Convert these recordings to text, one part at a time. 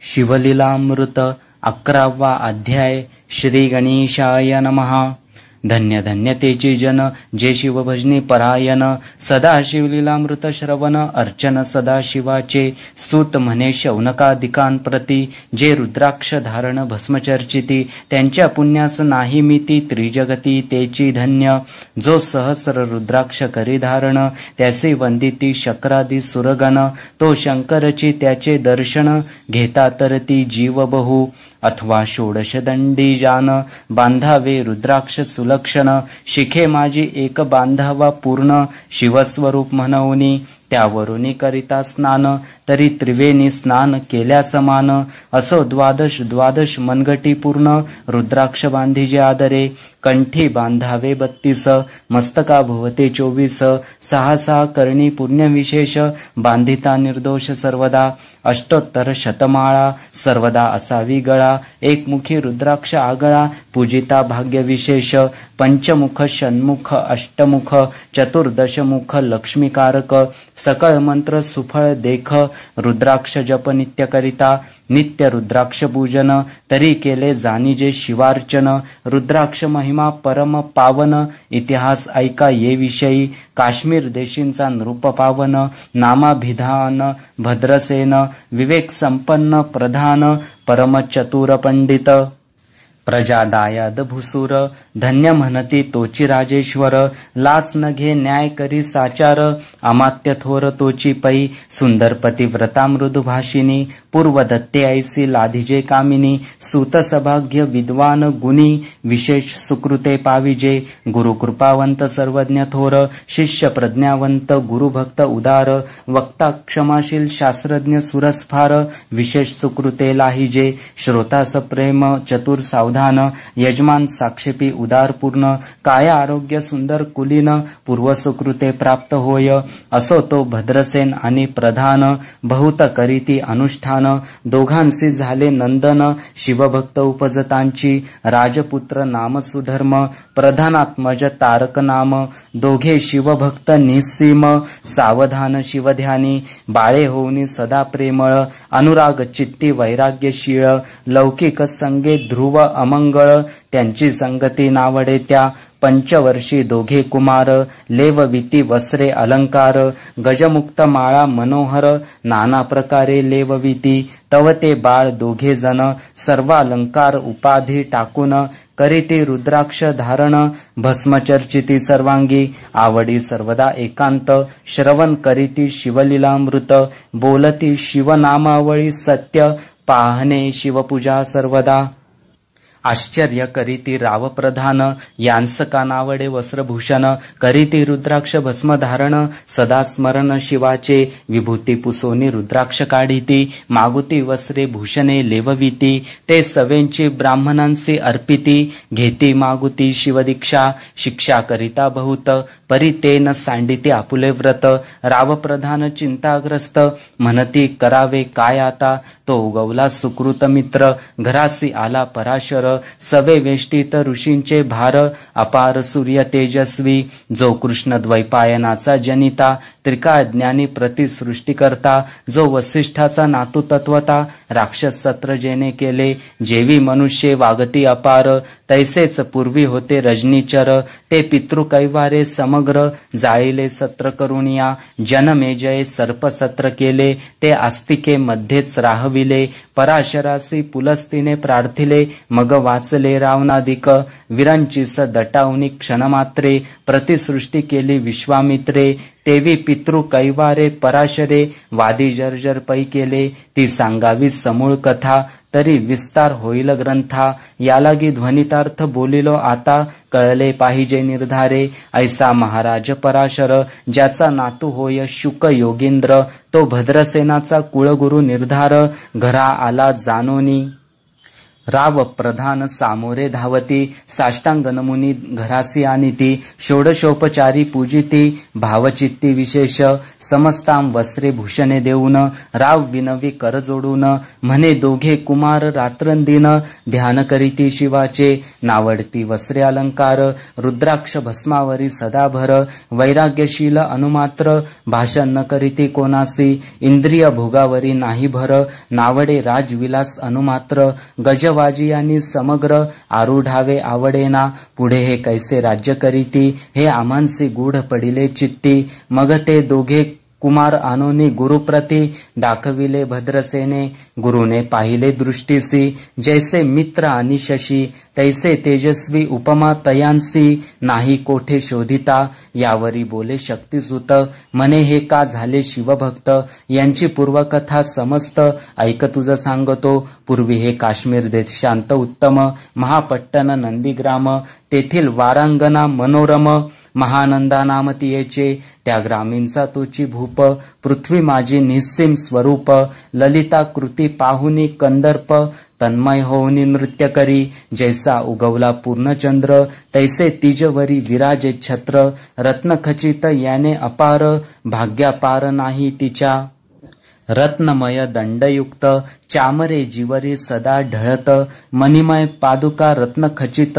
शिवलीलामृत 11वा अध्याय. श्री गणेशाय नमः. धन्य धन्य तेचे जन जे शिवभजनी परायण, सदा शिवलीलामृत श्रवण अर्चन सदा शिवाचे. स्तुत म्हणे शौनकादिकांप्रती, जे रुद्राक्ष धारण भस्मचर्चिती. त्यांच्या पुण्यास नाही मिती, त्रिजगती तेची धन्य. जो सहस्र रुद्राक्ष करी धारण, त्याचे वंदिती शक्रादी सुरगण. तो शंकरची त्याचे दर्शन, घेता तर ती जीव बहु. अथवा षोडशदंडी जान, बांधावे रुद्राक्ष सुलक्षण. शिखे माझी एक बांधावा पूर्ण, शिवस्वरूप म्हणूनी त्यावरुनी करिता स्नान. तरी त्रिवेणी स्नान केल्या समान, असो द्वादश द्वादश मनगटी पूर्ण. रुद्राक्ष बांधिजे आदरे, कंठी बांधावे 32. मस्तका भोवते 24. 6 करणी पुण्य विशेष, बांधिता निर्दोष सर्वदा. अष्टोत्तर शतमाळा सर्वदा असावी गळा. एकमुखी रुद्राक्ष आगळा, पूजिता भाग्य विशेष. पंचमुख षण्मुख अष्टमुख, चतुर्दशमुख लक्ष्मीकारक. सकळ मंत्र सुफळ देख, रुद्राक्ष जप नित्य करिता. नित्य रुद्राक्ष पूजन, तरी केले जाणीजे शिवार्चन. रुद्राक्ष महिमा परम पावन, इतिहास ऐका ये विषयी. काश्मीर देशींचा नृप पावन, नामाभिधान भद्रसेन. विवेक संपन्न प्रधान, परम चतुर पंडित. प्रजा दायाद भुसूर, धन्य म्हणती तोची राजेश्वर. लाच न घे न्याय करी साचार, अमात्य थोर तोची पै. सुंदर पतिव्रता मृदुभाषिनी, पूर्व दत्ते ऐसी लाधिजे कामिनी. सूत सभाग्य विद्वान गुणी, विशेष सुकृते पाविजे. गुरुकृपावंत सर्वज्ञ थोर, शिष्य प्रज्ञावंत गुरुभक्त उदार. वक्ता क्षमाशील शास्त्रज्ञ सुरस्फार, विशेष सुकृते लाहिजे. श्रोता सप्रेम चतुर सावधान, यजमान साक्षेपी उदार पूर्ण. काया आरोग्य सुंदर कुलीन, पूर्व सुकृते प्राप्त होय. असो तो भद्रसेन आणि प्रधान, बहुत करीती अनुष्ठान. दोघांसी झाले नंदन, शिवभक्त उपजतांची. राजपुत्र नाम सुधर्म, प्रधानात्मज तारक नाम. दोघे शिवभक्त निस्सीम, सावधान शिवध्यानी. बाळे होऊनी सदा प्रेमळ, अनुराग चित्ती वैराग्यशीळ. लौकिक संगे ध्रुव अमंगळ, त्यांची संगती नावडे त्या. पंचवर्षी दोघे कुमार, लेवविती वस्त्रे अलंकार. गजमुक्त माळा मनोहर, नाना प्रकारे लेवविती. तव ते बाळ दोघे जण, सर्वालंकार उपाधी टाकून. करीती रुद्राक्ष धारण, भस्मचर्चिती सर्वांगी. आवडी सर्वदा एकांत, श्रवण करीती शिवलीलामृत. बोलती शिवनामावळी सत्य, पाहणे शिवपूजा सर्वदा. आश्चर्य करीती राव प्रधान, यांसका नावडे वस्त्रभूषण. करीती रुद्राक्ष भस्म धारण, सदा स्मरण शिवाचे. विभूती पुसोनी रुद्राक्ष काढीती, मागुती वस्त्रे भूषणे लेवविती. ते सवेंची ब्राह्मणांसी अर्पिती, घेती मागुती शिवदीक्षा. शिक्षा करिता बहुत, परी ते न सांडिती आपुले व्रत. राव प्रधान चिंताग्रस्त, म्हणती करावे काय आता. तो उगवला सुकृत मित्र, घरासी आला पराशर. सवे वेष्टीत ऋषींचे भार, अपार सूर्य तेजस्वी. जो कृष्ण द्वैपायनाचा जनिता, त्रिकाळ ज्ञानी प्रतिसृष्टी करता. जो वसिष्ठाचा नातू तत्वता, राक्षस सत्र जेने केले. जेवी मनुष्ये वागती अपार, तैसेच पूर्वी होते रजनीचर. ते पितृकैवारे समग्र, जाळीले सत्र करुणिया. जनमेजय सर्पसत्र केले, ते आस्तिके मध्येच राहविले. पराशरासी पुलस्तीने प्रार्थिले, मग वाचले रावणाधिक. विरंचीस दटावनी क्षणमात्रे, प्रतिसृष्टी केली विश्वामित्रे. तेवी पितृ कैवारे पराशरे, वादी जर्जर पै केले. ती सांगावी समूळ कथा, तरी विस्तार होईल ग्रंथा. यालागी ध्वनितार्थ बोलिलो आता, कळले पाहिजे निर्धारे. ऐसा महाराज पराशर, ज्याचा नातू होय शुक योगींद्र. तो भद्रसेनाचा कुळगुरु निर्धार, घरा आला जानोनी. राव प्रधान सामोरे धावती, साष्टांग नमुनी घरासी आणिती, षोडशोपचारी पूजिती, भावचित्ती विशेष, समस्तां वस्त्रे भूषणे देऊन, राव विनवी कर जोडून, म्हणे दोघे कुमार रात्रंदिन, ध्यान करीती शिवाचे, नावडती वस्त्रे अलंकार, रुद्राक्ष भस्मावरी सदाभर, वैराग्यशील अनुमात्र, भाषण न करीती कोणासी, इंद्रिय भोगावरी नाही भर, नावडे राजविलास अनुमात्र, गजवाजियांनी समग्र, आरूढावे आवडेना, पुढे हे कैसे राज्य करीती, हे आम्हांसी गूढ पडिले चित्ती, मग ते दोघे कुमार आणोनी गुरुप्रती, दाखविले भद्रसेने, गुरुने पाहिले दृष्टीसी, जैसे मित्र आणि शशी, तैसे तेजस्वी उपमा तयांसी, नाही कोठे शोधिता, यावरी बोले शक्तिसुत, म्हणे हे का झाले शिवभक्त, यांची पूर्वकथा समस्त, ऐक तुझ सांगतो, पूर्वी हे काश्मीर देश शांत उत्तम, महापट्टण नंदीग्राम, तेथील वारांगना मनोरम, महानंदा नाम तियेचे, त्या ग्रामीणचा तोची भूप, पृथ्वी माझी निस्सीम स्वरूप, ललिता कृती पाहुनी कंदर्प, तन्मय होऊनी नृत्य करी, जैसा उगवला पूर्णचंद्र, तैसे तिजवरी विराजे छत्र, रत्नखचित याने अपार, भाग्यापार नाही तिच्या, रत्नमय दंडयुक्त, चामरे जीवरी सदा ढळत, मणिमय पादुका रत्नखचित,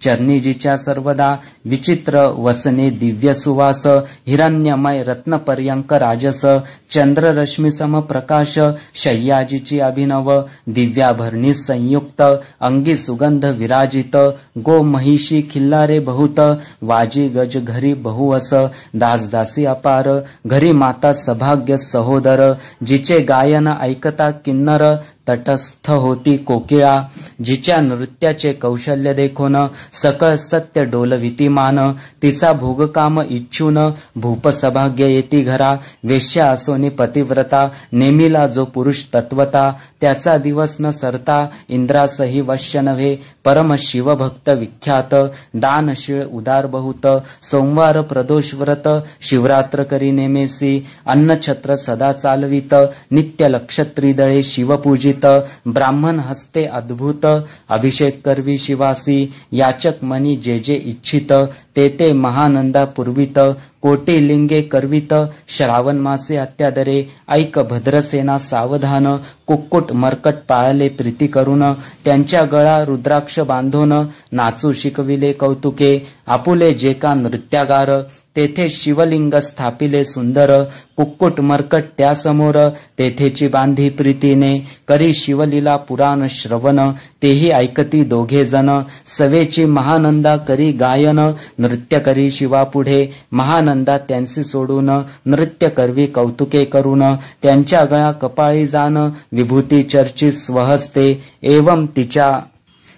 चरणीजीच्या सर्वदा, विचित्र वसने दिव्य सुवास, हिरण्यमय रत्नपर्यंक राजस, चंद्ररश्मी सम प्रकाश, शय्याजीची अभिनव, दिव्याभरणी संयुक्त, अंगी सुगंध विराजित, गो महिषी खिल्लारे बहुत, वाजी गज घरी बहुवस, दासदासी अपार, घरी माता सभाग्य सहोदर, जिचे गायन ऐकता किन्नर, तटस्थ होती कोकिळा, जिच्या नृत्याचे कौशल्य देखून, सकळ सत्य डोलविती मान, तिचा भोगकाम इच्छून, भूप सभाग्य येती घरा, वेश्या असोनी पतिव्रता, नेमिला जो पुरुष तत्वता, त्याचा दिवस न सरता, इंद्रासही वश्य नव्हे, परम शिवभक्त विख्यात, दानशीळ उदार बहुत, सोमवार प्रदोष व्रत, शिवरात्र करी नेमेसी, अन्नछत्र सदा चालवित, नित्य लक्षत्रिदळे शिवपूजित, ब्राह्मण हस्ते अद्भुत, अभिषेक करवी शिवासी, याचक मनी जे जे इच्छित, ते ते महानंदा पूर्वित, कोटी लिंगे करवित, श्रावण मासे अत्यादरे, ऐक भद्रसेना सावधान, कुक्कुट मर्कट पाळले प्रीती करून, त्यांच्या गळा रुद्राक्ष बांधून, नाचू शिकविले कौतुके, आपुले जे का नृत्यागार, तेथे शिवलिंग स्थापिले सुंदर, कुक्कुट मर्कट त्यासमोर, तेथेची बांधी प्रीतीने, करी शिवलीला पुराण श्रवण, तेही ऐकती दोघे जण, सवेची महानंदा करी गायन, नृत्य करी शिवापुढे, महानंदा त्यांसी सोडून, नृत्य करवी कौतुके करून, त्यांच्या गळा कपाळी जाण, विभूती चर्ची स्वहस्ते, एवं तिच्या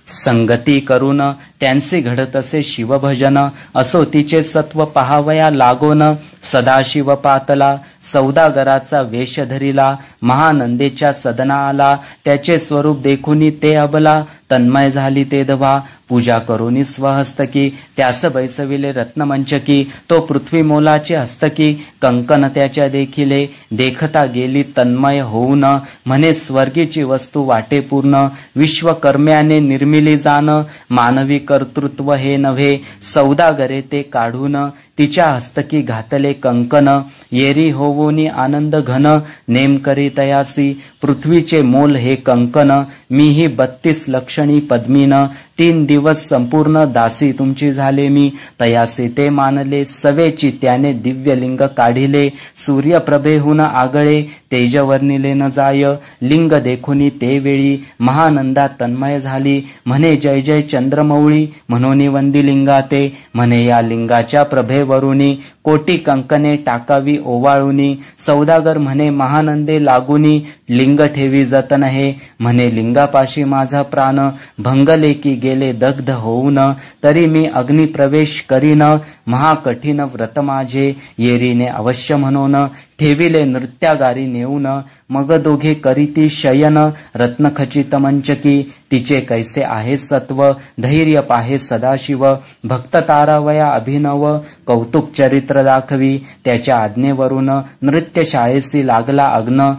संगती करून, त्यांचे घडत असे शिवभजन, असो तिचे सत्व पहावया लागोन, सदाशिव पातला, सौदागराचा वेश धरिला, महानंदेच्या सदना आला, त्याचे स्वरूप देखुनी ते अबला, तन्मय झाली ते दवा, पूजा करुनी स्वहस्तकी, त्यास बैसविले रत्नमंचकी, तो पृथ्वी मोलाचे हस्तकी, कंकन त्याच्या देखिले, देखता गेली तन्मय होऊन, म्हणे स्वर्गीची वस्तू वाटे पूर्ण, विश्वकर्म्याने निर्मिली जाण, मानवी कर्तृत्व हे नव्हे, सौदागरे ते काढून, तिच्या हस्तकी घातले कंकन, येरी होवोनी आनंद घन, नेम करी तयासी, पृथ्वीचे मोल हे कंकन, मीही 32 लक्षणी पद्मीन, 3 दिवस संपूर्ण दासी तुमची झाले मी, तयासी ते मानले, सवेची त्याने दिव्यलिंग काढिले, सूर्यप्रभेहून आगळे, तेजवर्णिले न जाय, लिंग देखुनी ते वेळी, महानंदा तन्मय झाली, म्हणे जय जय चंद्रमौळी, म्हणून वंदी लिंगाते, म्हणे या लिंगाच्या प्रभेवरुनी, कोटी कंकणे टाकावी ओवाळुनी, सौदागर म्हणे महानंदे लागुनी, लिंग ठेवी जतन हे, म्हणे लिंगापाशी माझा प्राण, भंगले की गेले दग्ध होऊन, तरी मी अग्निप्रवेश करीन, महाकठीण व्रत माझे, येरीने अवश्य म्हणून, ठेविले नृत्यागारी नेऊन, मग दोघे करीती शयन, रत्नखचित मंचकी, तिचे कैसे आहे सत्व, धैर्य पाहे सदाशिव, भक्त तारावया अभिनव, कौतुक चरित्र दाखवी, त्याच्या आज्ञेवरून नृत्यशाळेसी लागला अग्न,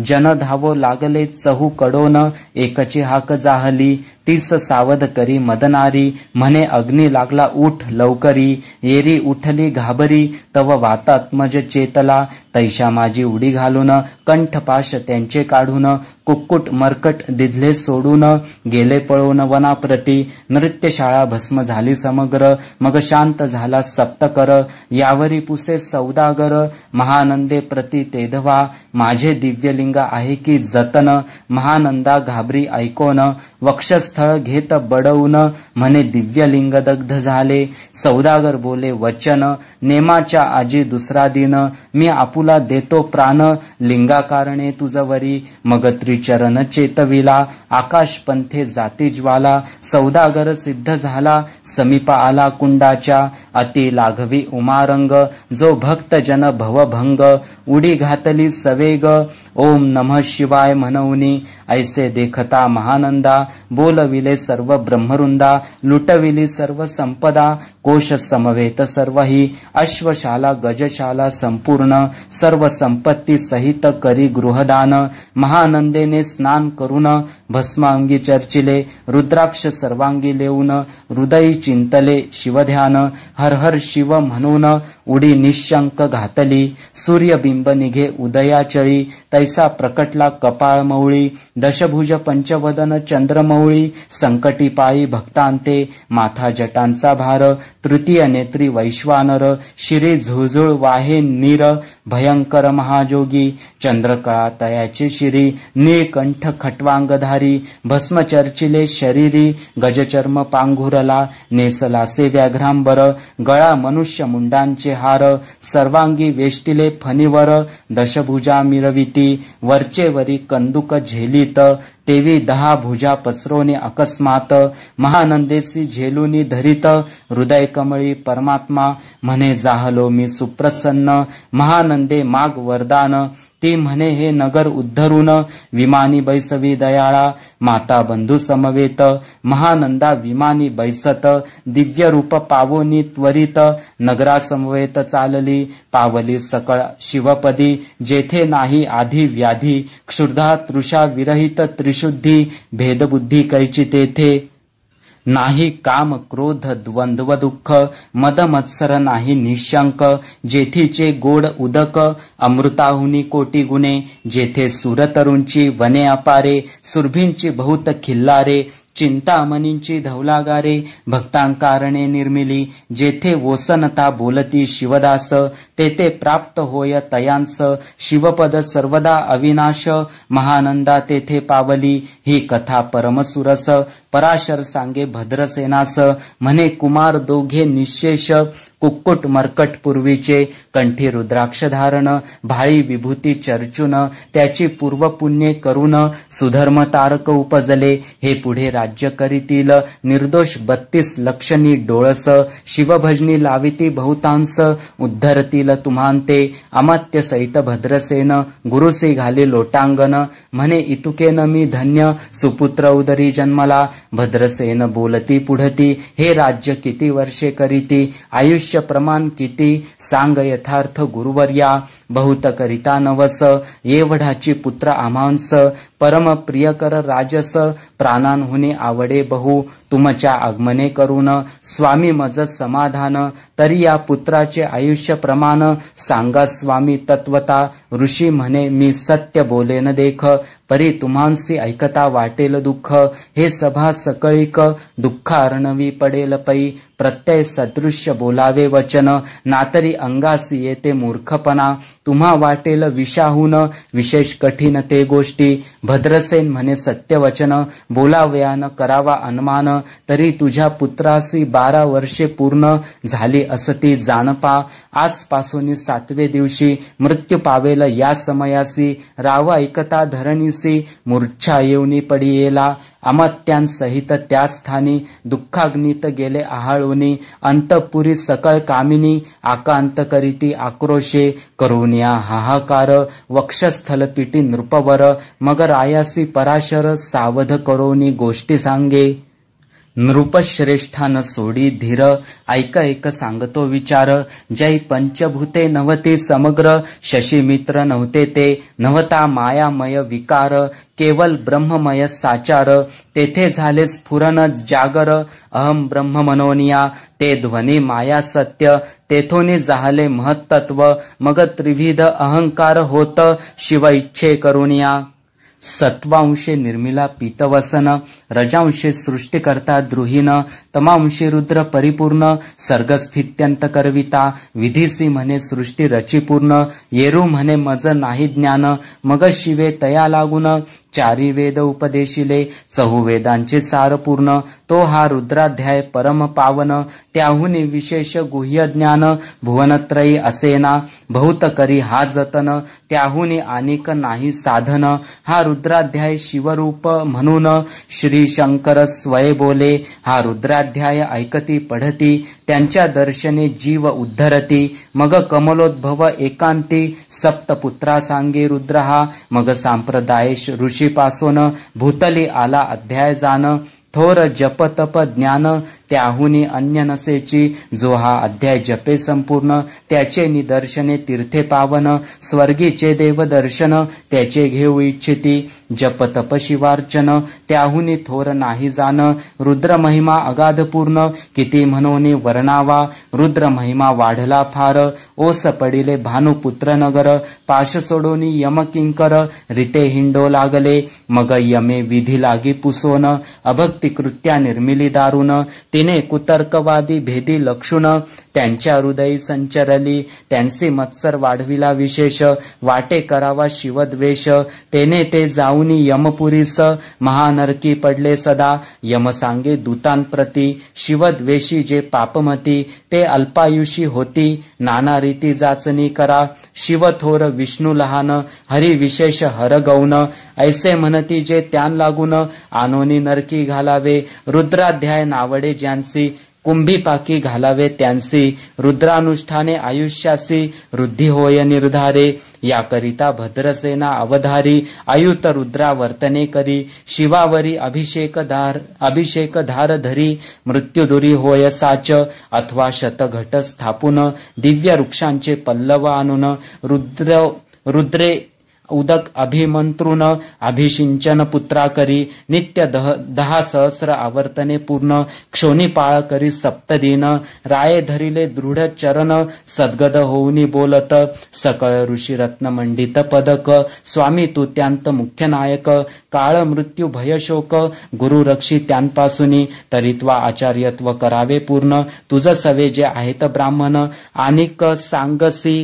जन धावो लागले चहू कडोन, एकची हाक जाहली, 30 सावध करी मदनारी, म्हणे अग्नी लागला उठ लवकरी, येरी उठली घाबरी, तव वातात्मज चेतला, तैशा माझी उडी घालून, कंठपाश त्यांचे काढून, कुक्कुट मरकट दिधले सोडून, गेले पळून वनाप्रती, नृत्यशाळा भस्म झाली समग्र, मग शांत झाला सप्तकर, यावरी पुसे सौदागर, महानंदे प्रति तेधवा, माझे दिव्यलिंग आहे की जतन, महानंदा घाबरी ऐकोन, वक्षस्थळ घेत बडवून, म्हणे दिव्यलिंग दग्ध झाले, सौदागर बोले वचन, नेमाच्या आजी दुसरा दिन, मी आपुला देतो प्राण, लिंगाकारणे तुझवरी, मग त्रिचरण चेतविला, आकाश पंथे जाती ज्वाला, सौदागर सिद्ध झाला, समीप आला कुंडाच्या, अति लाघवी उमारंग, जो भक्त जन भवभंग, उडी घातली सवेग, ओम नमः शिवाय म्हणूनी, ऐसे देखता महानंदा, बोलविले सर्व ब्रह्मवृंदा, लुटविली सर्व संपदा, कोश समवेत सर्वही, अश्वशाला गजशाला संपूर्ण, सर्व संपत्ती सहित करी गृहदान, महानंदेने स्नान करून, भस्मांगी चर्चिले, रुद्राक्ष सर्वांगी लेऊन, हृदयी चिंतले शिवध्यान, हर हर शिव म्हणून, उडी निशंक घातली, सूर्यबिंब निघे उदयाचळी, तैसा प्रकटला कपाळ मौळी, दशभुज पंचवदन चंद्रमौळी, संकटी पायी भक्तांते, माथा जटांचा भार, तृतीय नेत्री वैश्वानर, शिरी झुळझुळ वाहे नीर, भयंकर महाजोगी, चंद्रकळा तयाचे शिरी, नीळकंठ खट्वांगधारी, भस्म चर्चिले शरीरी, गजचर्म पांघुरला, नेसलासे व्याघ्रांबर, गळा मनुष्य मुंडांचे हार, सर्वांगी वेष्टिले फणीवर, दशभुजा मिरविती, वरचे वरी कंदुक झेलीत, तेवी 10 भुजा पसरोने अकस्मात, महानंदेसी झेलुनी धरित, हृदय कमळी परमात्मा, म्हणे जाहलो मी सुप्रसन्न, महानंदे माग वरदान, ती म्हणे हे नगर उद्धरून, विमानी बैसवी दयाळा, माता बंधू समवेत, महानंदा विमानी बैसत, दिव्य रूप पावोनी त्वरित, नगरा समवेत चालली, पावली सकळ शिवपदी, जेथे नाही आधी व्याधी, क्षुधा तृषा विरहित त्रिशुद्धी, भेदबुद्धी कैची तेथे, नाही काम क्रोध द्वंद्व दुःख, मद मत्सर नाही निशंक, जेथीचे गोड उदक, अमृताहुनी कोटी गुणे, जेथे सुरतरुंची वने अपारे, सुरभींची बहुत खिल्लारे, चिंतामणींची धवलागारे, भक्तांकारणे निर्मिली, जेथे वोसनता बोलती शिवदास, तेथे प्राप्त होय तयांस, शिवपद सर्वदा अविनाश, महानंदा तेथे पावली, ही कथा परमसुरस, पराशर सांगे भद्रसेनास, म्हणे कुमार दोघे निशेष, कुक्कुट मरकट पूर्वीचे, कंठी रुद्राक्ष धारण, भाळी विभूती चर्चून, त्याची पूर्व पुण्ये करून, सुधर्म तारक उपजले, हे पुढे राज्य करीतील, निर्दोष 32 लक्षणी डोळस, शिवभजनी लाविती बहुतांस, उद्धरतील तुम्हांते, अमात्य सहित भद्रसेन, गुरुसी घाली लोटांगण, म्हणे इतुकेन मी धन्य, सुपुत्र उदरी जन्मला, भद्रसेन बोलती पुढती, हे राज्य किती वर्षे करीती, आयुष्य प्रमाण किती, सांग यथार्थ गुरुवर्या, बहुत करिता नवस, एवढाची पुत्र आम्हांस, परम प्रियकर राजस, प्राणांहुनी आवडे बहु, तुमच्या आगमने करून, स्वामी मज समाधान, तरी या पुत्राचे आयुष्य प्रमाण, सांगा स्वामी तत्वता, ऋषी म्हणे मी सत्य बोलेन देख, परी तुम्हांसी ऐकता वाटेल दुःख, हे सभा सकळीक, दुःख अर्णवी पडेल पै, प्रत्यय सदृश्य बोलावे वचन, नातरी अंगासी येते मूर्खपणा, तुम्हा वाटेल विषाहून, विशेष कठीण ते गोष्टी, भद्रसेन म्हणे सत्यवचन, बोलावयान करावा अनुमान, तरी तुझ्या पुत्रासी 12 वर्षे पूर्ण झाली असती जाणपा, आजपासून 7वे दिवशी मृत्यू पावेल या समयासी, राव ऐकता धरणीसी, मूर्छा येऊनी पडी येला, अमात्यांसहित त्या स्थानी, दुःखाग्नीत गेले आहाळूनी, अंतपुरी सकळ कामिनी, आकांत करीती आक्रोशे, करुणी म्हणूनिया हाहाकार वक्षस्थल पिटी नृपवर मग रायासी पराशर सावध करोनी गोष्टी सांगे नृपश्रेष्ठान सोडी धीर ऐक एक सांगतो विचार जय पंचभूते नव्हते समग्र शशीमित्र नव्हते ते नव्हता मायामय विकार केवल ब्रह्ममय साचार तेथे झाले स्फुरन जागर अहम ब्रह्म मनोनिया ते ध्वनी माया सत्य तेथोनी जाहले महत्त्व मग त्रिविध अहंकार होत शिव इच्छे करुनिया सत्वांशे निर्मिला पीतवसन रजांशे सृष्टिकर्ता द्रुहीन तमांशे रुद्र परिपूर्ण सर्गस्थित्यंत करविता विधीसी म्हणे सृष्टी रचिपूर्ण येरू म्हणे मज नाही ज्ञान मग शिवे तया लागून चारी वेद उपदेशिले चहुवेदांचे सार पूर्ण तो हा रुद्राध्याय परम पावन त्याहुनी विशेष गुह्य ज्ञान भुवनत्रयी असेना बहुत करी हा जतन त्याहुनी अनेक नाही साधन हा रुद्राध्याय शिवरूप म्हणून श्री शंकर स्वये बोले हा रुद्राध्याय ऐकती पढती त्यांच्या दर्शने जीव उद्धरती मग कमलोद्भव एकांती सप्तपुत्रा सांगे रुद्र हा मग सांप्रदाय ऋषीपासून भूतली आला अध्याय जाण थोर जप तप ज्ञान त्याहुनी अन्य नसेची जो हा अध्याय जपे संपूर्ण त्याचे निदर्शने तीर्थे पावन स्वर्गीचे देव दर्शन त्याचे घेऊ इच्छिती जप तप शिवार्चन त्याहुनी थोर नाही जाण रुद्र महिमा अगाध पूर्ण किती म्हणून वर्णावा रुद्र महिमा वाढला फार ओस पडिले भानुपुत्र नगर पाश सोडोनी यम किंकर रिते हिंडो लागले मग यमे विधी लागी पुसोन अभक्ती कृत्या निर्मिली दारुण तिने कुतर्कवादी भेदी लक्षुण त्यांच्या हृदयी संचरली त्यांचे मत्सर वाढविला विशेष वाटे करावा शिवद्वेष तेने ते जाऊनी यमपुरीस महानरकी पडले सदा यम सांगे दूतांप्रती शिवद्वेषी जे पापमती ते अल्पायुषी होती नाना रीती जाचणी करा शिव थोर विष्णू लहान हरी विशेष हर गौन ऐसे म्हणती जे त्यान लागून आनोनी नरकी घालावे रुद्राध्याय नावडे ज्यांसी कुंभी पाकी घालावे त्यांसी रुद्रानुष्ठाने आयुष्यासी वृद्धी होय निर्धारे याकरिता भद्रसेना अवधारी आयुत रुद्रा वर्तने करी शिवावरी अभिषेक धार धरी मृत्युदुरी होय साच अथवा शतघट स्थापून दिव्य वृक्षांचे पल्लव आणून रुद्रे उदक अभिमंत्रुन अभिषिंचन पुत्रा करी नित्य 10 सहस्र आवर्तने पूर्ण क्षोणीपाळ करी सप्तदिन राये धरिले दृढ चरण सद्गद होऊनी बोलत सकळ ऋषी रत्न मंडित पदक स्वामी तू त्यांत मुख्य नायक काळ मृत्यू भयशोक गुरु रक्षी त्यांपासूनी तरित्वा आचार्यत्व करावे पूर्ण तुझ सवे जे आहेत ब्राह्मण आनिक सांगसी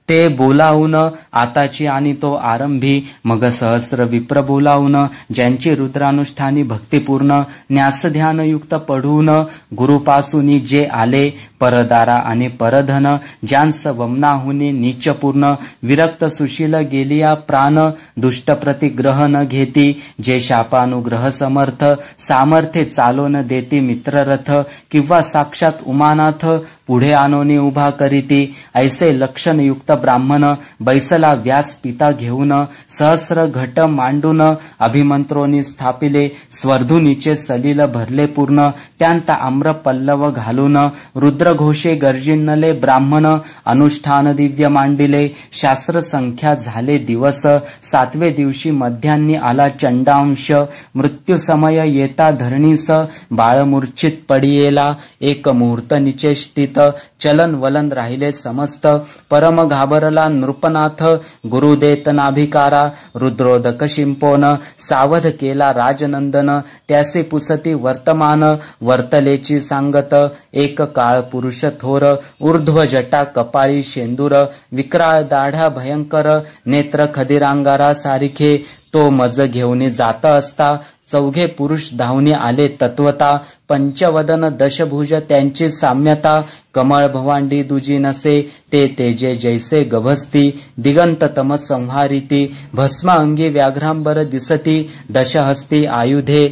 ते बोलावून आताची आणि तो आरंभी मग सहस्र विप्र बोलावून ज्यांची रुद्रानुष्ठानी भक्तिपूर्ण न्यास ध्यानयुक्त पढून गुरुपासूनी जे आले परदारा आणि परधन ज्यांस वमनाहुनी नीचपूर्ण विरक्त सुशील गेलिया प्राण दुष्ट प्रतिग्रह न घेती जे शापानुग्रह समर्थ सामर्थ्य चालोन देती मित्ररथ किंवा साक्षात उमानाथ पुढे आणोनी उभा करीती ऐसे लक्षणयुक्त ब्राह्मण बैसला व्यास पिता घेऊन सहस्र घट मांडून अभिमंत्रोनी स्थापिले स्वर्धुनीचे सलील भरले पूर्ण त्यांत आम्र पल्लव घालून रुद्रघोषे गर्जिनले ब्राह्मण अनुष्ठान दिव्य मांडिले शास्त्र संख्या झाले दिवस 7वे दिवशी मध्यान्नी आला चंडांश मृत्यू समय येता धरणीस बाळ मूर्छित पडियेला एक मुहूर्त निचेष्टित चलन वलन राहिले समस्त परम घाबरला नृपनाथ गुरुदेत नाभिकारा रुद्रोदक शिंपोन सावध केला राजनंदन त्यासे पुसती वर्तमान वर्तलेची सांगत एक काळ पुरुष थोर ऊर्ध्व जटा कपाळी शेंदूर विक्राळ दाढा भयंकर नेत्र खदिरांगारा सारिखे तो मज घेऊन जात असता 4 पुरुष धावणे आले तत्वता पंचवदन दशभुज त्यांची साम्यता कमळ भवांडी दुजी नसे ते तेजे जैसे गभस्ती दिगंत तम संहारिती भस्मा अंगी व्याघ्रांबर दिसती दशहस्ती आयुधे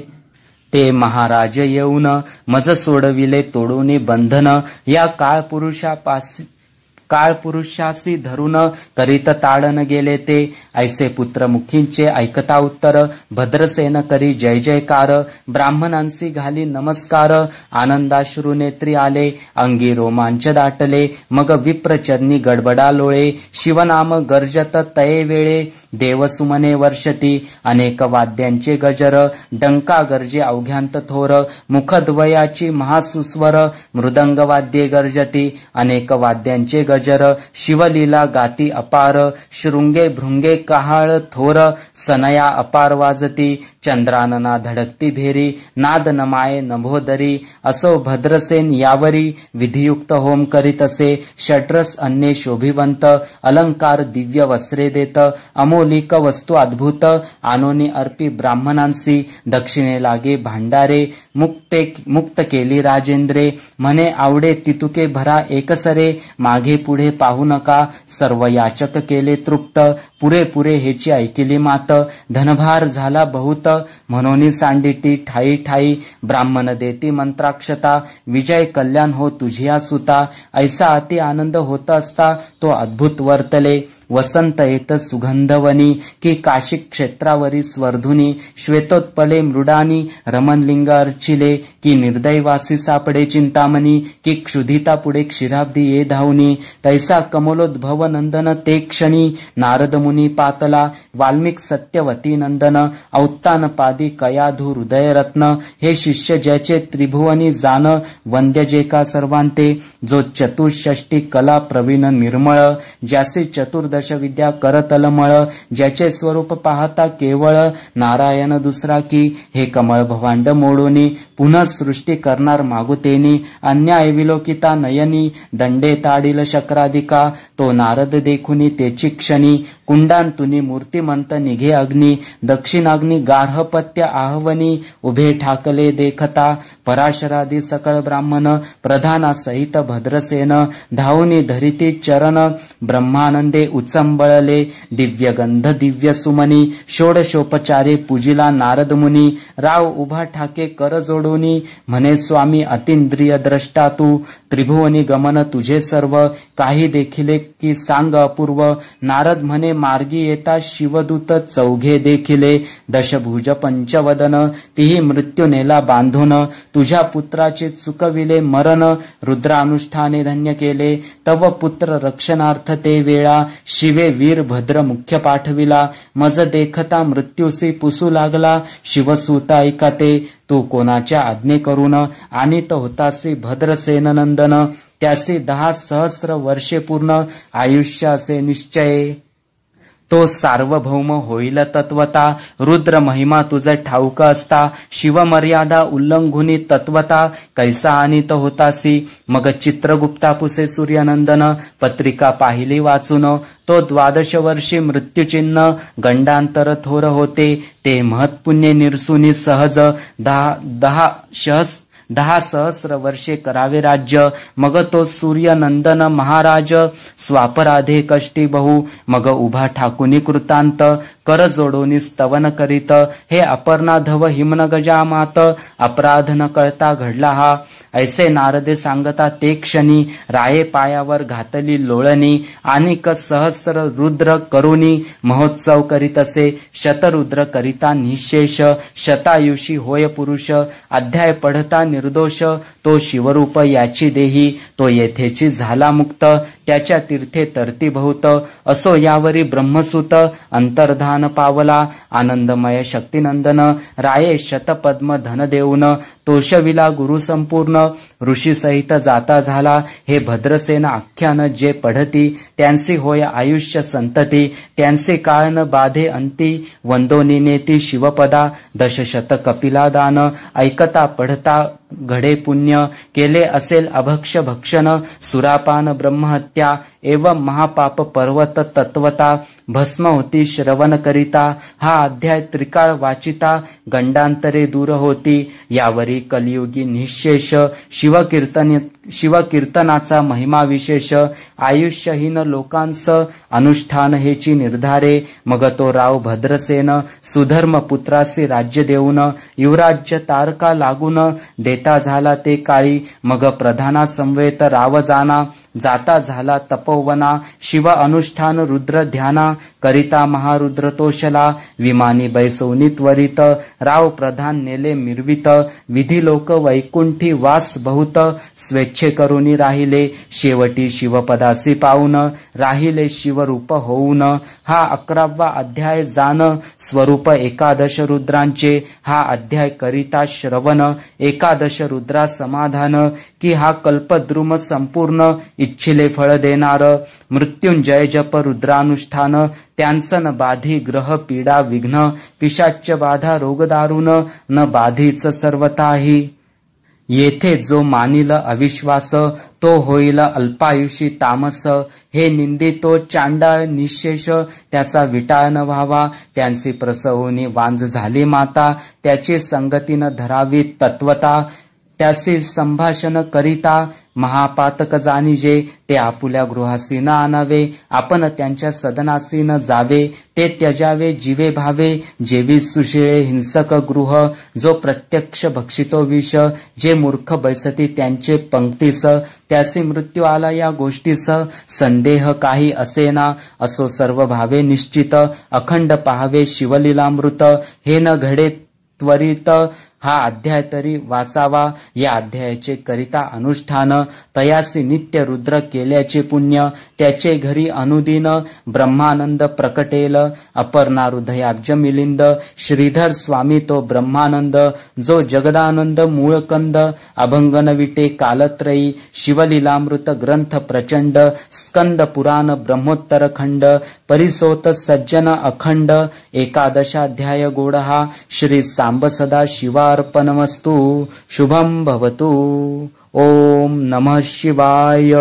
ते महाराज येऊन मज सोडविले तोडूनी बंधन या काळ पुरुषापाशी काळ पुरुषासी धरून करीत ताडन गेले ते, ऐसे पुत्र मुखींचे ऐकता उत्तर, भद्रसेन करी जय जयकार, ब्राह्मणांसी घाली नमस्कार, आनंदाश्रू नेत्री आले, अंगी रोमांच दाटले, मग विप्रचरणी गडबडा लोळे, शिवनाम गर्जत तये वेळे, देवसुमने वर्षती, अनेक वाद्यांचे गजर, डंका गर्जे अवघ्यांत थोर, मुखद्वयाची महासुस्वर, मृदंग वाद्ये गर्जती, अनेक वाद्यांचे गजर, शिवलीला गाती अपार, शृंगे भृंगे कहाळ थोर, सनया अपार वाजती, चंद्रानना धडकती भेरी, नाद नमाये नभोदरी, असो भद्रसेन यावरी, विधियुक्त होम करीत असे, षड्रस अन्ये शोभिवंत, अलंकार दिव्य वस्त्रे देत, अमोलिक वस्तू अद्भुत, आनोनी अर्पी ब्राह्मणांसी, दक्षिणे लागे भांडारे, मुक्त केली राजेंद्रे, म्हणे आवडे तितुके भरा एकसरे, मागे पुढे पाहू नका, सर्व याचक केले तृप्त, पुरे हेची ऐकिली मात, धनभार झाला बहुत, म्हणून सांडिटी ठाई ठाई, ब्राह्मण देती मंत्राक्षता, विजय कल्याण हो तुझिया सुता, ऐसा अति आनंद होत असता, तो अद्भुत वर्तले, वसंत येत सुगंधवनी, की काशी क्षेत्रावरी स्वर्धुनी, श्वेतोत्पले मृडानी, रमणलिंग अर्चिले, की निर्दयवासी सापडे चिंतामणी, की क्षुधिता पुढे क्षीराब्दी ये धावनी, तैसा कमलोद्भव नंदन ते क्षणी, नारद मुनी पातला, वाल्मिक सत्यवती नंदन, औत्तान पादी कयाधू हृदय रत्न, हे शिष्य ज्याचे त्रिभुवनी जान, वंद्य जे का सर्वांते, जो चतुष्षष्टी कला प्रवीण निर्मळ, ज्याचे चतुर्दश विद्या करतलमळ, ज्याचे स्वरूप पाहता केवळ नारायण दुसरा की, हे कमळ भवांड मोडोनी, पुन्हा सृष्टी करणार मागुतेनी, अन्याय विलोकिता नयनी, दंडे ताडील शक्राधिका, तो नारद देखुनी तेची क्षणी, कुंडांतुनी मूर्तिमंत निघे अग्नी, दक्षिणाग्नी गार्हपत्य आहवनी, उभे ठाकले देखता, पराशरादी सकळ ब्राह्मण, प्रधाना सहित भद्रसेन, धावनी धरिती चरण, ब्रह्मानंदे उचंबळले, दिव्य गंध दिव्य सुमनी, षोडशोपचारे पूजिला नारद मुनी, राव उभा ठाके कर जोडोनी, म्हणे स्वामी अतिंद्रिय द्रष्टा तू, त्रिभुवनी गमन तुझे सर्व, काही देखिले की सांग अपूर्व, नारद म्हणे मार्गी येता शिवदूत चौघे देखिले, दशभुज पंचवदन, तीही मृत्यू नेला बांधून, तुझ्या पुत्राचे चुकविले मरण, रुद्रानुष्ठाने धन्य केले, तव पुत्र रक्षणार्थ ते वेळा, शिवे वीर भद्र मुख्य पाठविला, मज देखता मृत्यूसी पुसू लागला, शिवसूता ऐकाते, तू कोणाच्या आज्ञे करून, आणीत होतासी भद्रसेन नंदन, त्यासी 10 सहस्र वर्षे पूर्ण, आयुष्य असे निश्चय, तो सार्वभौम होईल तत्वता, रुद्र महिमा तुझ ठाऊक असता, शिवमर्यादा उल्लंघुनी तत्वता, कैसा आणीत होतासी, मग चित्रगुप्ता पुसे सूर्यनंदन, पत्रिका पाहिली वाचून, तो 12 वर्षी मृत्यूचिन्ह, गंडांतर थोर होते, ते महत्पुण्य निरसुनी सहज, 10 सहस्र वर्षे करावे राज्य, मग तो सूर्यनंदन महाराज, स्वापराधे कष्टी बहु, मग उभा ठाकुनी कृतांत, कर जोडोनी स्तवन करीत, हे अपर्णाधव हिमन गजामात, अपराध न कळता घडला हा, ऐसे नारदे सांगता ते क्षणी, राये पायावर घातली लोळणी, आणिक सहस्र रुद्र करुणी, महोत्सव करीत असे, शतरुद्र करिता निशेष, शतायुषी होय पुरुष, अध्याय पढता निर्दोष, तो शिवरूप याची देही, तो येथेची झाला मुक्त, त्याच्या तीर्थे तरती बहुत, असो यावरी ब्रह्मसूत, अंतर्धान पावला, आनंदमय शक्तिनंदन, राये शतपद्म धन देऊन, तोषविला गुरु संपूर्ण, ऋषी सहित जाता झाला, हे भद्रसेन आख्यान जे पढती, त्यांसी होय आयुष्य संतती, त्यांचे काळ न बाधे अंती, वंदोनी नेती शिवपदा, दशशत कपिला दान, ऐकता पढता घडे पुण्य, केले असेल अभक्ष भक्षण, सुरापान ब्रह्महत्या, एवं महापाप पर्वत तत्वता, भस्म होती श्रवण करिता, हा अध्याय त्रिकाळ वाचिता, गंडांतरे दूर होती, यावरी कलियुगी निःशेष, शिवकीर्तनाचा महिमा विशेष, आयुष्यहीन लोकांस अनुष्ठान हेची निर्धारे, मग तो राव भद्रसेन, सुधर्म पुत्रासी राज्य देऊन, युवराज्य तारका लागून, देता झाला ते काळी, मग प्रधाना संवेत राव जाना, जाता झाला तपोवना, शिव अनुष्ठान रुद्र ध्याना, करिता महारुद्र तोषला, विमानी बैसवनी त्वरित, राव प्रधान नेले मिरवित, विधी लोक वैकुंठी वास बहुत, स्वेच्छे करुनी राहिले, शेवटी शिवपदासी पाऊन, राहिले शिवरूप होऊन. हा 11वा अध्याय जाण, स्वरूप एकादश रुद्रांचे, हा अध्याय करिता श्रवण, एकादश रुद्रा समाधान, की हा कल्पद्रुम संपूर्ण, इच्छिले फळ देणार. मृत्युंजय जप रुद्रानुष्ठान, त्यांसन बाधी ग्रह पीडा विघ्न, पिशाच्य बाधा रोग दारुण, न बाधीच सर्वताही. येथे जो मानिल अविश्वास, तो होईल अल्पायुषी तामस. हे निंदितो चांडाळ निशेष, त्याचा विटाळ न व्हावा. त्यांची प्रसवनी वांज झाली माता, त्याची संगतीन धरावी तत्वता. त्याशी संभाषण करिता, महापातक जाणीजे, ते आपुल्या गृहासी न आणावे. आपण त्यांच्या सदनासी न जावे, ते त्यजावे जीवे भावे. जेवी सुशिळे हिंसक गृह, जो प्रत्यक्ष भक्षितो विष. जे मूर्ख बैसती त्यांचे पंक्तीस, त्यासी मृत्यू आला या गोष्टीस. संदेह काही असेना, असो सर्व भावे निश्चित. अखंड पाहावे शिवलीलामृत, हे न घडे त्वरित. हा अध्याय तरी वाचावा. या अध्यायाचे करिता अनुष्ठान, तयासी नित्य रुद्र केल्याचे पुण्य. त्याचे घरी अनुदिन ब्रह्मानंद प्रकटेल. अपर्णा हृदयाब्ज मिलिंद, श्रीधर स्वामी तो ब्रह्मानंद. जो जगदानंद मूळकंद, अभंगन विटे कालत्रयी. शिवलीलामृत ग्रंथ प्रचंड, स्कंद पुराण ब्रह्मोत्तर खंड. परिसोत सज्जन अखंड, एकादशाध्याय गोडहा. श्री सांब सदा शिवार्पणमस्तु. शुभं भवतु. ओम नमः शिवाय.